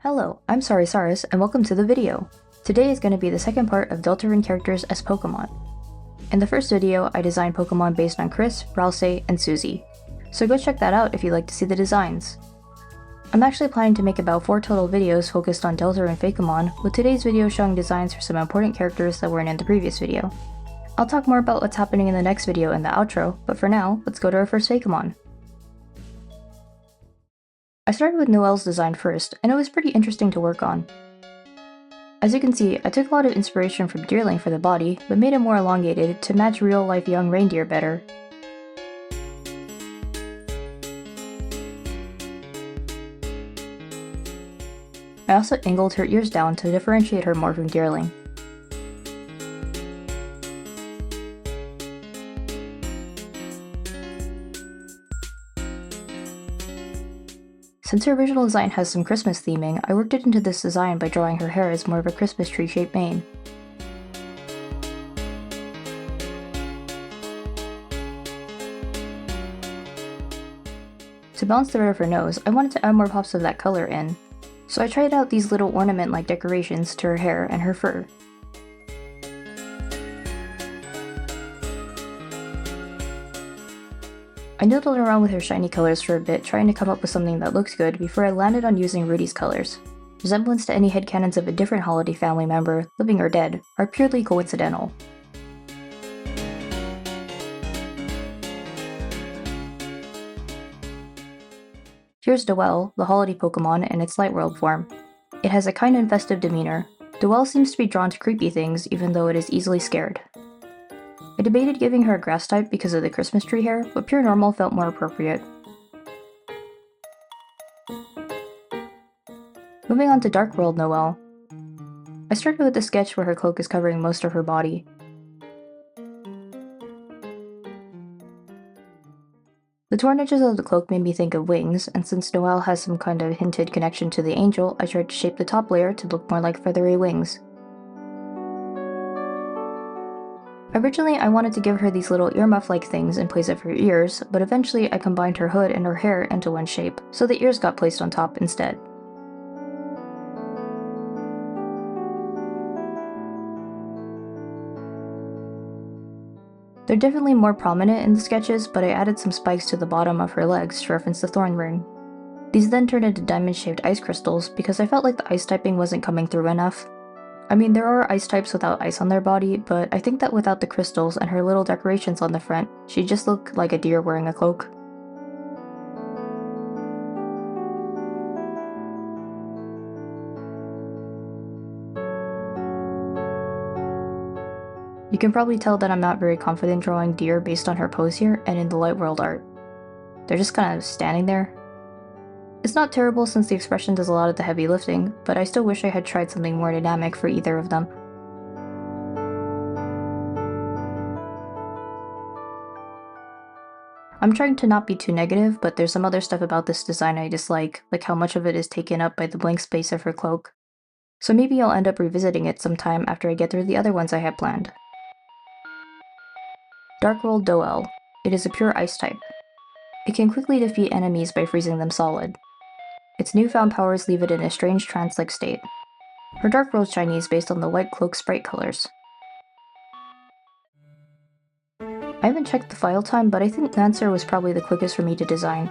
Hello, I'm Saris, and welcome to the video. Today is going to be the second part of Deltarune characters as Pokemon. In the first video, I designed Pokemon based on Chris, Ralsei, and Susie, so go check that out if you'd like to see the designs. I'm actually planning to make about 4 total videos focused on Deltarune Fakemon, with today's video showing designs for some important characters that weren't in the previous video. I'll talk more about what's happening in the next video in the outro, but for now, let's go to our first Fakemon. I started with Noelle's design first, and it was pretty interesting to work on. As you can see, I took a lot of inspiration from Deerling for the body, but made it more elongated to match real-life young reindeer better. I also angled her ears down to differentiate her more from Deerling. Since her original design has some Christmas theming, I worked it into this design by drawing her hair as more of a Christmas tree-shaped mane. To balance the red of her nose, I wanted to add more pops of that color in, so I tried out these little ornament-like decorations to her hair and her fur. I noodled around with her shiny colors for a bit, trying to come up with something that looked good before I landed on using Rudy's colors. Resemblance to any headcanons of a different Holiday family member, living or dead, are purely coincidental. Here's Noelle, the Holiday Pokemon in its Light World form. It has a kind and festive demeanor. Noelle seems to be drawn to creepy things even though it is easily scared. I debated giving her a grass type because of the Christmas tree hair, but pure normal felt more appropriate. Moving on to Dark World Noelle. I started with a sketch where her cloak is covering most of her body. The torn edges of the cloak made me think of wings, and since Noelle has some kind of hinted connection to the angel, I tried to shape the top layer to look more like feathery wings. Originally, I wanted to give her these little earmuff-like things in place of her ears, but eventually I combined her hood and her hair into one shape, so the ears got placed on top instead. They're definitely more prominent in the sketches, but I added some spikes to the bottom of her legs to reference the thorn ring. These then turned into diamond-shaped ice crystals because I felt like the ice typing wasn't coming through enough. I mean, there are ice types without ice on their body, but I think that without the crystals and her little decorations on the front, she just looked like a deer wearing a cloak. You can probably tell that I'm not very confident drawing deer based on her pose here and in the Light World art. They're just kind of standing there. It's not terrible since the expression does a lot of the heavy lifting, but I still wish I had tried something more dynamic for either of them. I'm trying to not be too negative, but there's some other stuff about this design I dislike, like how much of it is taken up by the blank space of her cloak. So maybe I'll end up revisiting it sometime after I get through the other ones I had planned. Dark World Noelle. It is a pure ice type. It can quickly defeat enemies by freezing them solid. Its newfound powers leave it in a strange trance-like state. Her Dark World shiny is based on the white cloak sprite colors. I haven't checked the file time, but I think Lancer was probably the quickest for me to design.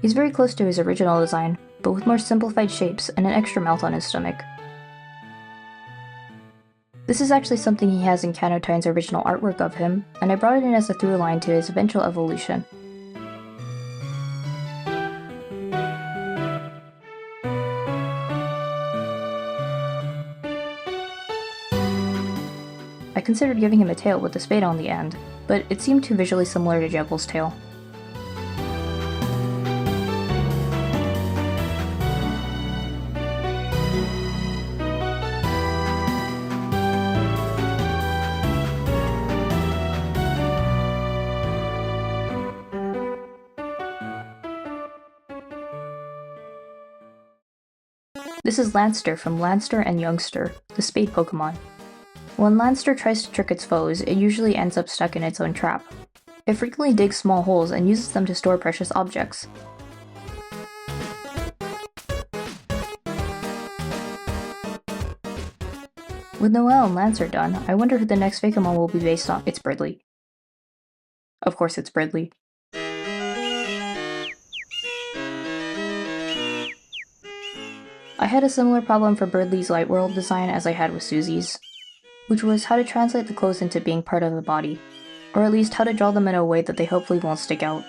He's very close to his original design, but with more simplified shapes and an extra mouth on his stomach. This is actually something he has in Canotine's original artwork of him, and I brought it in as a through line to his eventual evolution. I considered giving him a tail with a spade on the end, but it seemed too visually similar to Jekyll's tail. This is Lanster from Lanster and Youngster, the Spade Pokemon. When Lanster tries to trick its foes, it usually ends up stuck in its own trap. It frequently digs small holes and uses them to store precious objects. With Noelle and Lancer done, I wonder who the next Fakemon will be based on. It's Berdly. Of course it's Berdly. I had a similar problem for Berdly's light world design as I had with Susie's, which was how to translate the clothes into being part of the body, or at least how to draw them in a way that they hopefully won't stick out.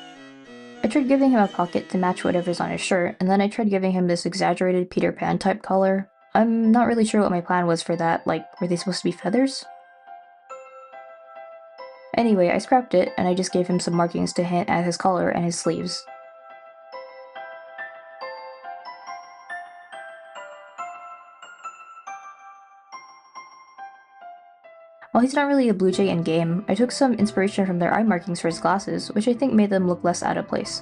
I tried giving him a pocket to match whatever's on his shirt, and then I tried giving him this exaggerated Peter Pan type collar. I'm not really sure what my plan was for that, like, were they supposed to be feathers? Anyway, I scrapped it, and I just gave him some markings to hint at his collar and his sleeves. While he's not really a blue jay in-game, I took some inspiration from their eye markings for his glasses, which I think made them look less out of place.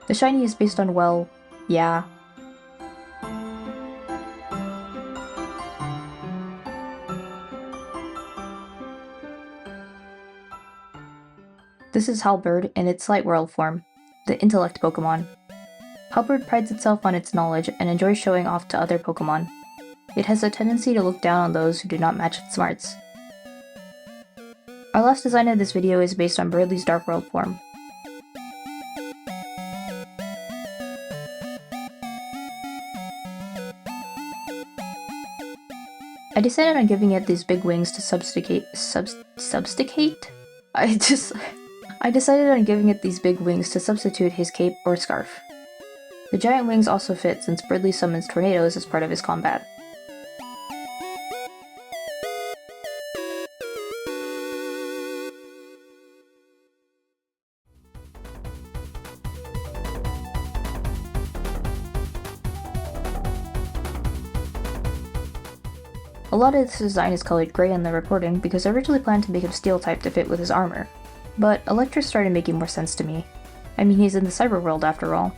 The shiny is based on, well, yeah. This is Halberd in its Light World form, the intellect Pokemon. Halberd prides itself on its knowledge and enjoys showing off to other Pokemon. It has a tendency to look down on those who do not match its smarts. Our last design of this video is based on Berdly's Dark World form. I decided on giving it these big wings to substicate. I decided on giving it these big wings to substitute his cape or scarf. The giant wings also fit since Berdly summons tornadoes as part of his combat. A lot of this design is colored gray in the recording because I originally planned to make him steel type to fit with his armor, but Electrus started making more sense to me. I mean, he's in the cyber world after all.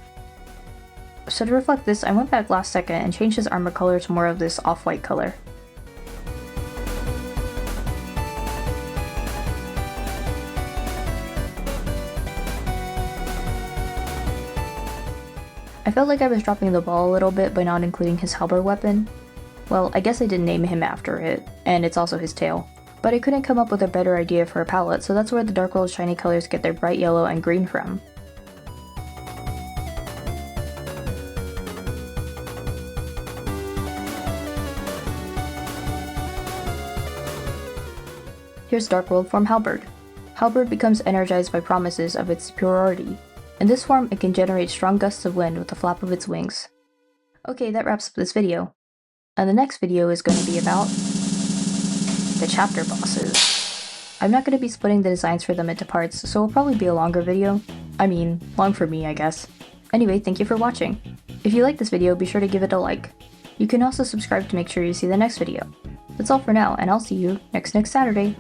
So to reflect this, I went back last second and changed his armor color to more of this off-white color. I felt like I was dropping the ball a little bit by not including his halberd weapon. Well, I guess I didn't name him after it, and it's also his tail. But I couldn't come up with a better idea for a palette, so that's where the Dark World shiny colors get their bright yellow and green from. Here's Dark World form Halberd. Halberd becomes energized by promises of its superiority. In this form, it can generate strong gusts of wind with the flap of its wings. Okay, that wraps up this video. And the next video is going to be about the chapter bosses. I'm not going to be splitting the designs for them into parts, so it'll probably be a longer video. I mean, long for me, I guess. Anyway, thank you for watching. If you like this video, be sure to give it a like. You can also subscribe to make sure you see the next video. That's all for now, and I'll see you next Saturday.